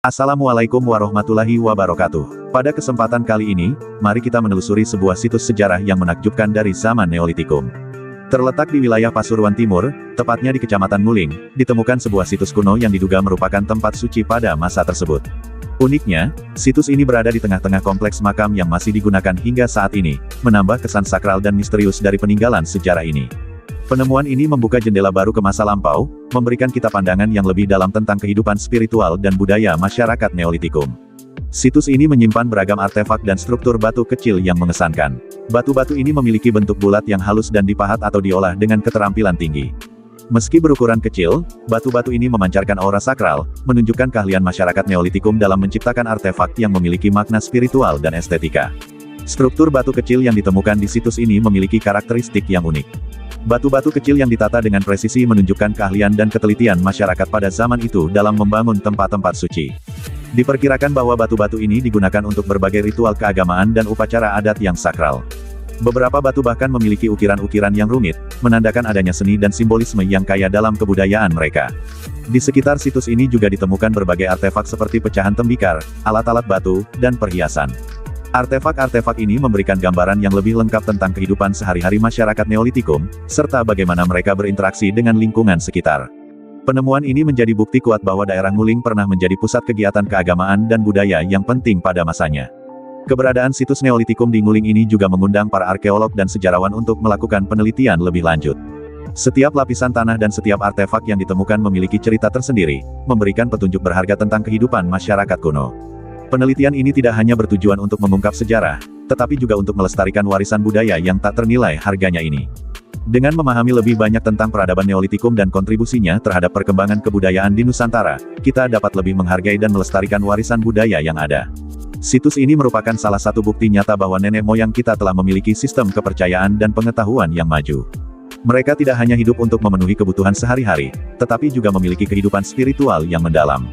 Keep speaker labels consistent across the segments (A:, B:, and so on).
A: Assalamualaikum warahmatullahi wabarakatuh. Pada kesempatan kali ini, mari kita menelusuri sebuah situs sejarah yang menakjubkan dari zaman Neolitikum. Terletak di wilayah Pasuruan Timur, tepatnya di Kecamatan Nguling, ditemukan sebuah situs kuno yang diduga merupakan tempat suci pada masa tersebut. Uniknya, situs ini berada di tengah-tengah kompleks makam yang masih digunakan hingga saat ini, menambah kesan sakral dan misterius dari peninggalan sejarah ini. Penemuan ini membuka jendela baru ke masa lampau, memberikan kita pandangan yang lebih dalam tentang kehidupan spiritual dan budaya masyarakat Neolitikum. Situs ini menyimpan beragam artefak dan struktur batu kecil yang mengesankan. Batu-batu ini memiliki bentuk bulat yang halus dan dipahat atau diolah dengan keterampilan tinggi. Meski berukuran kecil, batu-batu ini memancarkan aura sakral, menunjukkan keahlian masyarakat Neolitikum dalam menciptakan artefak yang memiliki makna spiritual dan estetika. Struktur batu kecil yang ditemukan di situs ini memiliki karakteristik yang unik. Batu-batu kecil yang ditata dengan presisi menunjukkan keahlian dan ketelitian masyarakat pada zaman itu dalam membangun tempat-tempat suci. Diperkirakan bahwa batu-batu ini digunakan untuk berbagai ritual keagamaan dan upacara adat yang sakral. Beberapa batu bahkan memiliki ukiran-ukiran yang rumit, menandakan adanya seni dan simbolisme yang kaya dalam kebudayaan mereka. Di sekitar situs ini juga ditemukan berbagai artefak seperti pecahan tembikar, alat-alat batu, dan perhiasan. Artefak-artefak ini memberikan gambaran yang lebih lengkap tentang kehidupan sehari-hari masyarakat Neolitikum, serta bagaimana mereka berinteraksi dengan lingkungan sekitar. Penemuan ini menjadi bukti kuat bahwa daerah Nguling pernah menjadi pusat kegiatan keagamaan dan budaya yang penting pada masanya. Keberadaan situs Neolitikum di Nguling ini juga mengundang para arkeolog dan sejarawan untuk melakukan penelitian lebih lanjut. Setiap lapisan tanah dan setiap artefak yang ditemukan memiliki cerita tersendiri, memberikan petunjuk berharga tentang kehidupan masyarakat kuno. Penelitian ini tidak hanya bertujuan untuk mengungkap sejarah, tetapi juga untuk melestarikan warisan budaya yang tak ternilai harganya ini. Dengan memahami lebih banyak tentang peradaban Neolitikum dan kontribusinya terhadap perkembangan kebudayaan di Nusantara, kita dapat lebih menghargai dan melestarikan warisan budaya yang ada. Situs ini merupakan salah satu bukti nyata bahwa nenek moyang kita telah memiliki sistem kepercayaan dan pengetahuan yang maju. Mereka tidak hanya hidup untuk memenuhi kebutuhan sehari-hari, tetapi juga memiliki kehidupan spiritual yang mendalam.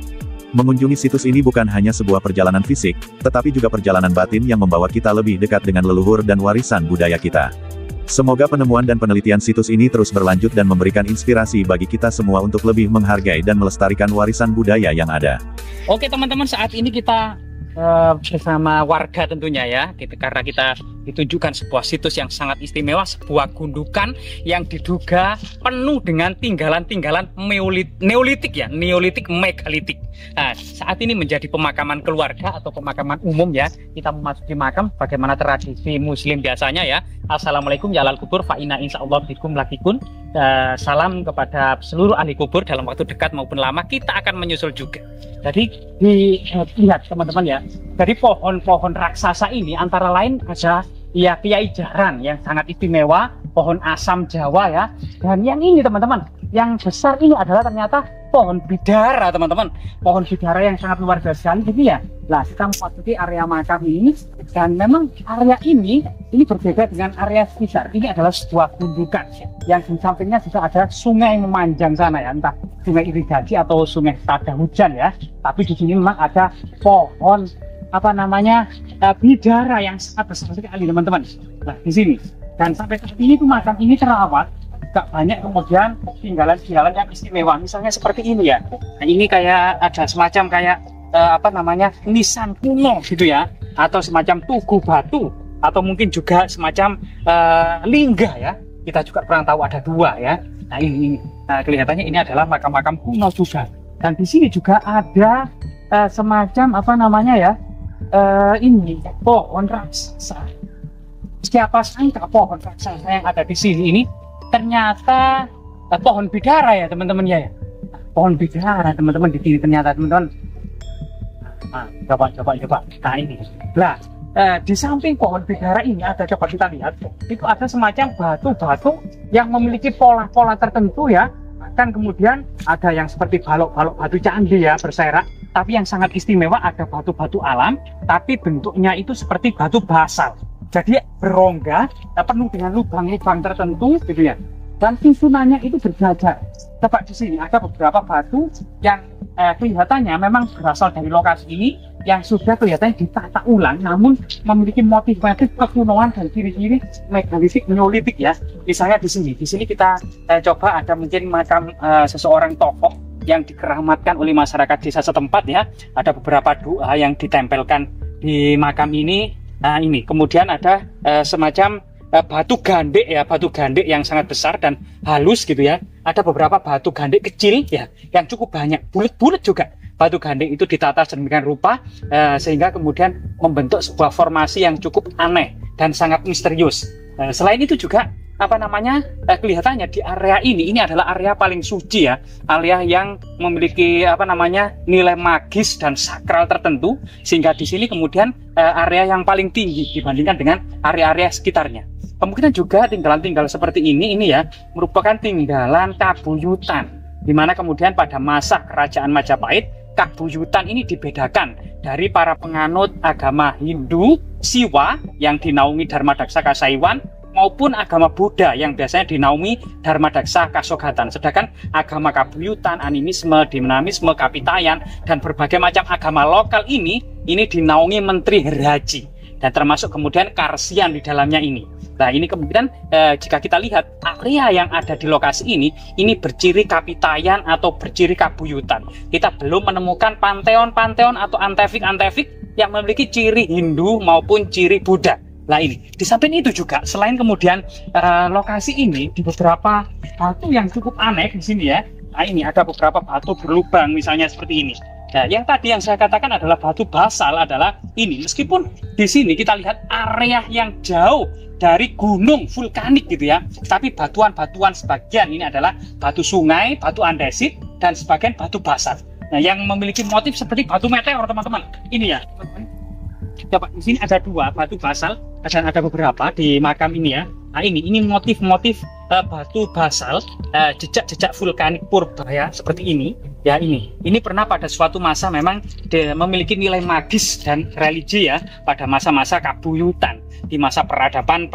A: Mengunjungi situs ini bukan hanya sebuah perjalanan fisik, tetapi juga perjalanan batin yang membawa kita lebih dekat dengan leluhur dan warisan budaya kita. Semoga penemuan dan penelitian situs ini terus berlanjut dan memberikan inspirasi bagi kita semua untuk lebih menghargai dan melestarikan warisan budaya yang ada.
B: Oke teman-teman, saat ini kita bersama warga tentunya ya, karena kita ditunjukkan sebuah situs yang sangat istimewa, sebuah gundukan yang diduga penuh dengan tinggalan-tinggalan neolitik ya, neolitik megalitik. Nah, saat ini menjadi pemakaman keluarga atau pemakaman umum ya. Kita memasuki makam bagaimana tradisi muslim biasanya ya. Assalamualaikum ya alal kubur fa inna insyaallah bikum lakikun. Salam kepada seluruh ahli kubur dalam waktu dekat maupun lama, kita akan menyusul juga. Jadi lihat teman-teman ya, dari pohon-pohon raksasa ini antara lain ada ya Kiai Jaran yang sangat istimewa, pohon asam Jawa ya, dan yang ini teman-teman, yang besar ini adalah ternyata pohon bidara teman-teman, pohon bidara yang sangat luar biasa sekali gitu ya. Nah, kita memasuki area makam ini, dan memang area ini berbeda dengan area sekitar. Ini adalah sebuah gundukan yang di sampingnya juga ada sungai memanjang sana ya, entah sungai irigasi atau sungai tada hujan ya. Tapi di sini memang ada pohon bidara yang sangat besar sekali teman-teman. Nah, di sini, dan sampai saat ini tuh makam ini terawat. Gak banyak kemudian tinggalan-tinggalan yang istimewa, misalnya seperti ini ya. Nah, ini kayak ada semacam kayak nisan kuno gitu ya, atau semacam tugu batu, atau mungkin juga semacam lingga ya. Kita juga kurang tahu, ada dua ya. Nah ini kelihatannya ini adalah makam-makam kuno juga. Dan di sini juga ada semacam ini pohon raksasa. Siapa sangka pohon raksasa yang ada di sini ini ternyata pohon bidara ya teman-teman ya. Pohon bidara teman-teman di sini ternyata teman-teman. Coba. Nah ini. Nah, di samping pohon bidara ini ada, coba kita lihat, itu ada semacam batu-batu yang memiliki pola-pola tertentu ya. Bahkan kemudian ada yang seperti balok-balok batu candi ya, berserak. Tapi yang sangat istimewa ada batu-batu alam, tapi bentuknya itu seperti batu basal. Jadi berongga, penuh dengan lubang-lubang tertentu gitu ya. Dan susunannya itu berjajar. Coba di sini ada beberapa batu yang kelihatannya memang berasal dari lokasi ini, yang sudah kelihatannya ditata ulang, namun memiliki motif-motif kekunoan dan ciri-ciri megalitik neolitik ya. Misalnya di sini kita coba ada mungkin makam seseorang tokoh yang dikeramatkan oleh masyarakat desa setempat ya. Ada beberapa doa yang ditempelkan di makam ini. Nah ini kemudian ada semacam batu gandek ya, batu gandek yang sangat besar dan halus gitu ya. Ada beberapa batu gandek kecil ya yang cukup banyak, bulat-bulat juga. Batu gandek itu ditata sedemikian rupa sehingga kemudian membentuk sebuah formasi yang cukup aneh dan sangat misterius. Selain itu juga kelihatannya di area ini adalah area paling suci ya, area yang memiliki nilai magis dan sakral tertentu, sehingga di sini kemudian area yang paling tinggi dibandingkan dengan area-area sekitarnya. Kemungkinan juga tinggalan-tinggalan seperti ini ya merupakan tinggalan kabuyutan, di mana kemudian pada masa kerajaan Majapahit kabuyutan ini dibedakan dari para penganut agama Hindu Siwa yang dinaungi Dharmadaksa Kasaiwan maupun agama Buddha yang biasanya dinaungi Dharmadaksa Kasogatan. Sedangkan agama kabuyutan, animisme, dinamisme, kapitayan, dan berbagai macam agama lokal ini dinaungi Menteri Heraji. Dan termasuk kemudian Karsian di dalamnya ini. Nah ini kemudian jika kita lihat area yang ada di lokasi ini berciri kapitayan atau berciri kabuyutan. Kita belum menemukan panteon-panteon atau antefik-antefik yang memiliki ciri Hindu maupun ciri Buddha. Nah ini, di samping itu juga selain kemudian lokasi ini di beberapa batu yang cukup aneh di sini ya. Nah ini ada beberapa batu berlubang misalnya seperti ini. Nah, yang tadi yang saya katakan adalah batu basal adalah ini. Meskipun di sini kita lihat area yang jauh dari gunung vulkanik gitu ya, tapi batuan-batuan sebagian ini adalah batu sungai, batu andesit, dan sebagian batu basal. Nah, yang memiliki motif seperti batu meteor teman-teman. Ini ya. Coba di sini ada dua batu basal dan ada beberapa di makam ini ya. Nah ini motif-motif batu basal, jejak-jejak vulkanik purba ya seperti ini. Ya ini pernah pada suatu masa memang memiliki nilai magis dan religi ya pada masa-masa kabuyutan, di masa peradaban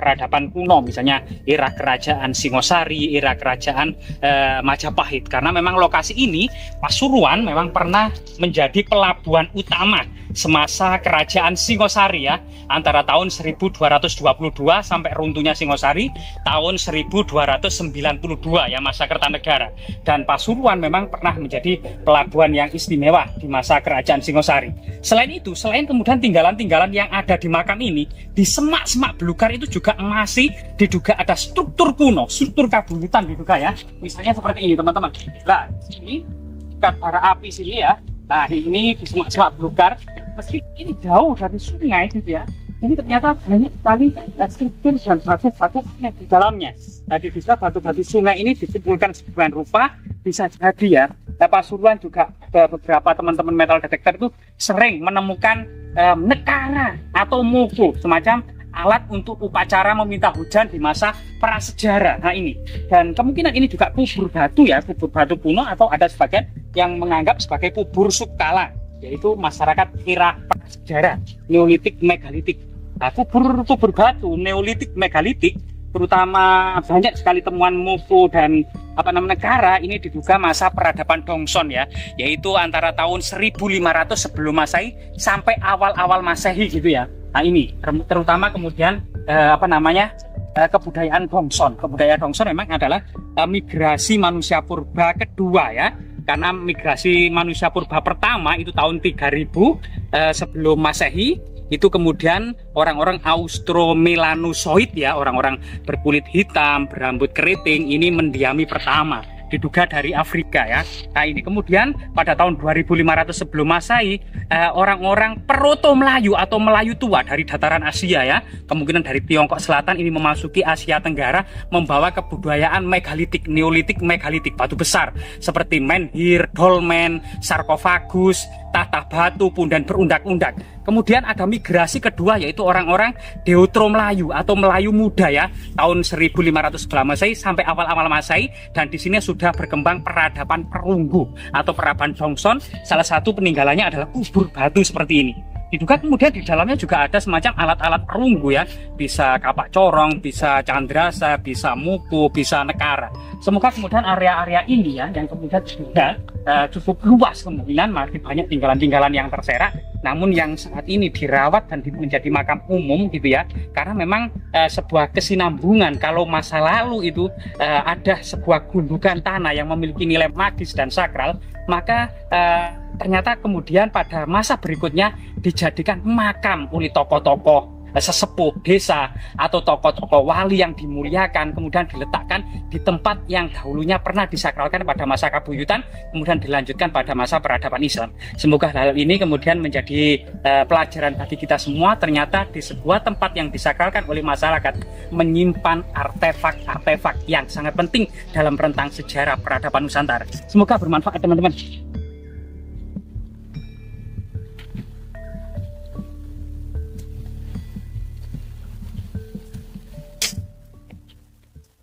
B: kuno, misalnya era kerajaan Singosari, era kerajaan Majapahit. Karena memang lokasi ini Pasuruan memang pernah menjadi pelabuhan utama semasa kerajaan Singosari ya, antara tahun 1222 sampai runtuhnya Singosari tahun 1292 ya, masa Kertanegara. Dan Pasuruan memang pernah menjadi pelabuhan yang istimewa di masa kerajaan Singosari. Selain itu, selain kemudian tinggalan-tinggalan yang ada di makam ini, di semak-semak belukar itu juga masih diduga ada struktur kuno, struktur kabuyutan diduga ya. Misalnya seperti ini teman-teman. Nah, sini dekat bara api sini ya. Nah, ini di semak-semak belukar. Meski ini jauh dari sungai gitu ya, ini ternyata banyak sekali struktur dan batu-batu di dalamnya. Tadi bisa batu-batu sungai ini dikumpulkan sedemikian rupa, bisa jadi ya. Pasuruan juga beberapa teman-teman metal detector itu sering menemukan nekara atau moko, semacam alat untuk upacara meminta hujan di masa prasejarah. Nah ini, dan kemungkinan ini juga kubur batu ya, kubur batu kuno, atau ada sebagian yang menganggap sebagai kubur subkala, yaitu masyarakat era prasejarah, Neolitik, Megalitik. Nah, kubur batu Neolitik, Megalitik, terutama banyak sekali temuan moko dan nekara ini diduga masa peradaban Dongson ya, yaitu antara tahun 1500 sebelum Masehi sampai awal-awal Masehi gitu ya. Nah ini terutama kemudian kebudayaan Dongson. Kebudayaan Dongson memang adalah migrasi manusia purba kedua ya. Karena migrasi manusia purba pertama itu tahun 3000 sebelum Masehi, itu kemudian orang-orang Austromelanozoid ya, orang-orang berkulit hitam, berambut keriting, ini mendiami pertama, diduga dari Afrika ya. Nah ini kemudian pada tahun 2500 sebelum Masehi, orang-orang Proto Melayu atau Melayu tua dari dataran Asia ya, kemungkinan dari Tiongkok Selatan, ini memasuki Asia Tenggara, membawa kebudayaan megalitik, neolitik, megalitik, batu besar seperti menhir, dolmen, sarkofagus, tahta batu, pundan berundak-undak. Kemudian ada migrasi kedua, yaitu orang-orang Deutro Melayu atau Melayu muda ya, tahun 1500 sebelum Masehi sampai awal-awal Masehi, dan di sini sudah berkembang peradaban perunggu atau peradaban Dongson. Salah satu peninggalannya adalah kubur batu seperti ini. Diduga kemudian di dalamnya juga ada semacam alat-alat perunggu ya, bisa kapak corong, bisa candrasa, bisa muku, bisa nekara. Semoga kemudian area-area ini ya, yang kemudian juga cukup luas, kemungkinan masih banyak tinggalan-tinggalan yang terserak namun yang saat ini dirawat dan menjadi makam umum gitu ya, karena memang sebuah kesinambungan. Kalau masa lalu itu ada sebuah gundukan tanah yang memiliki nilai magis dan sakral, maka ternyata kemudian pada masa berikutnya dijadikan makam oleh tokoh-tokoh sesepuh desa atau tokoh-tokoh wali yang dimuliakan, kemudian diletakkan di tempat yang dahulunya pernah disakralkan pada masa kabuyutan, kemudian dilanjutkan pada masa peradaban Islam. Semoga hal ini kemudian menjadi pelajaran bagi kita semua. Ternyata di sebuah tempat yang disakralkan oleh masyarakat menyimpan artefak-artefak yang sangat penting dalam rentang sejarah peradaban Nusantara. Semoga bermanfaat teman-teman.